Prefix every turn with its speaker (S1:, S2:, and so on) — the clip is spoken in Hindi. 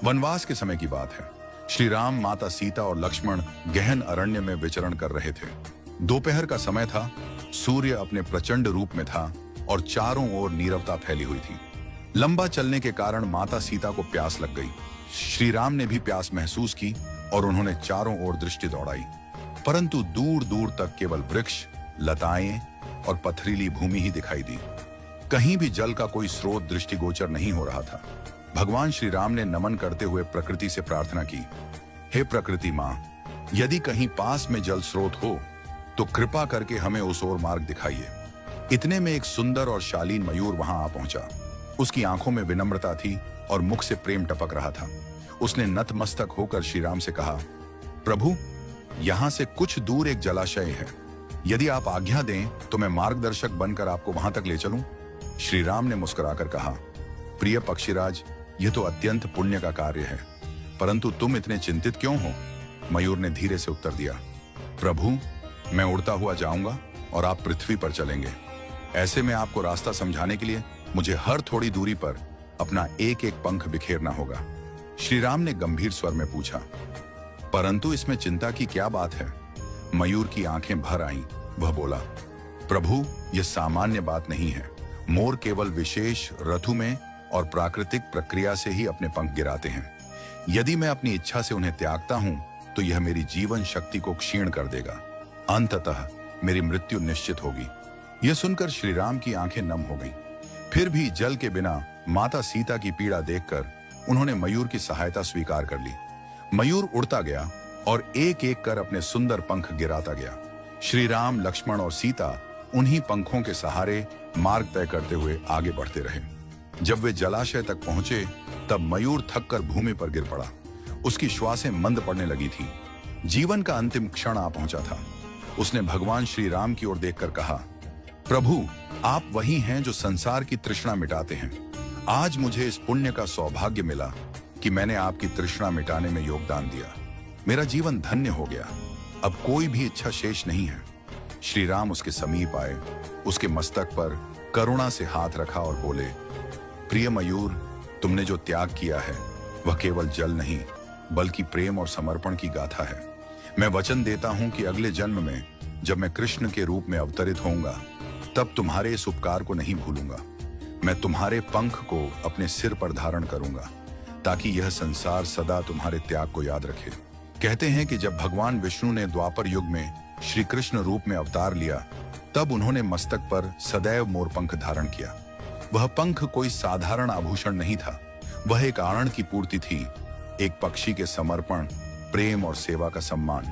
S1: वनवास के समय की बात है। श्री राम, माता सीता और लक्ष्मण गहन अरण्य में विचरण कर रहे थे। दोपहर का समय था, सूर्य अपने प्रचंड रूप में था और चारों ओर नीरवता फैली हुई थी। लंबा चलने के कारण माता सीता को प्यास लग गई। श्री राम ने भी प्यास महसूस की और उन्होंने चारों ओर दृष्टि दौड़ाई, परंतु दूर दूर तक केवल वृक्ष, लताएं और पथरीली भूमि ही दिखाई दी। कहीं भी जल का कोई स्रोत दृष्टिगोचर नहीं हो रहा था। भगवान श्री राम ने नमन करते हुए प्रकृति से प्रार्थना की, हे प्रकृति मां, यदि कहीं पास में जल स्रोत हो तो कृपा करके हमें उस ओर मार्ग दिखाइए। इतने में एक सुंदर और शालीन मयूर वहां आ पहुंचा। उसकी आंखों में विनम्रता थी और मुख से प्रेम टपक रहा था। उसने नतमस्तक होकर श्री राम से कहा, प्रभु, यहां से कुछ दूर एक जलाशय है। यदि आप आज्ञा दें तो मैं मार्गदर्शक बनकर आपको वहां तक ले चलूं। श्री राम ने मुस्कुराकर कहा, प्रिय पक्षीराज, यह तो अत्यंत पुण्य का कार्य है, परंतु तुम इतने चिंतित क्यों हो? मयूर ने धीरे से उत्तर दिया, प्रभु, मैं उड़ता हुआ जाऊंगा और आप पृथ्वी पर चलेंगे। ऐसे में आपको रास्ता समझाने के लिए मुझे हर थोड़ी दूरी पर अपना एक एक पंख बिखेरना होगा। श्री राम ने गंभीर स्वर में पूछा, परंतु इसमें चिंता की क्या बात है? मयूर की आंखें भर आईं। वह बोला, प्रभु, यह सामान्य बात नहीं है। मोर केवल विशेष ऋतु में और प्राकृतिक प्रक्रिया से ही अपने पंख गिराते हैं। यदि मैं अपनी इच्छा से उन्हें त्यागता हूं तो यह मेरी जीवन शक्ति को क्षीण कर देगा। अंततः मेरी मृत्यु निश्चित होगी। यह सुनकर श्री राम की आंखें नम हो गईं। फिर भी जल के बिना माता सीता की पीड़ा देखकर उन्होंने मयूर की सहायता स्वीकार कर ली। मयूर उड़ता गया और एक एक कर अपने सुंदर पंख गिराता गया। श्री राम, लक्ष्मण और सीता उन्हीं पंखों के सहारे मार्ग तय करते हुए आगे बढ़ते रहे। जब वे जलाशय तक पहुंचे तब मयूर थककर भूमि पर गिर पड़ा। उसकी श्वासें मंद पड़ने लगी थी। जीवन का अंतिम क्षण आ पहुंचा था। उसने भगवान श्री राम की ओर देखकर कहा, प्रभु, आप वही हैं जो संसार की तृष्णा मिटाते हैं। आज मुझे इस पुण्य का सौभाग्य मिला कि मैंने आपकी तृष्णा मिटाने में योगदान दिया। मेरा जीवन धन्य हो गया। अब कोई भी इच्छा शेष नहीं है। श्री राम उसके समीप आए, उसके मस्तक पर करुणा से हाथ रखा और बोले, प्रिय मयूर, तुमने जो त्याग किया है वह केवल जल नहीं बल्कि प्रेम और समर्पण की गाथा है। मैं वचन देता हूं कि अगले जन्म में जब मैं कृष्ण के रूप में अवतरित होऊंगा तब तुम्हारे इस उपकार को नहीं भूलूंगा। मैं तुम्हारे पंख को अपने सिर पर धारण करूंगा ताकि यह संसार सदा तुम्हारे त्याग को याद रखे। कहते हैं कि जब भगवान विष्णु ने द्वापर युग में श्री कृष्ण रूप में अवतार लिया तब उन्होंने मस्तक पर सदैव मोरपंख धारण किया। वह पंख कोई साधारण आभूषण नहीं था, वह एक आनंद की पूर्ति थी, एक पक्षी के समर्पण, प्रेम और सेवा का सम्मान।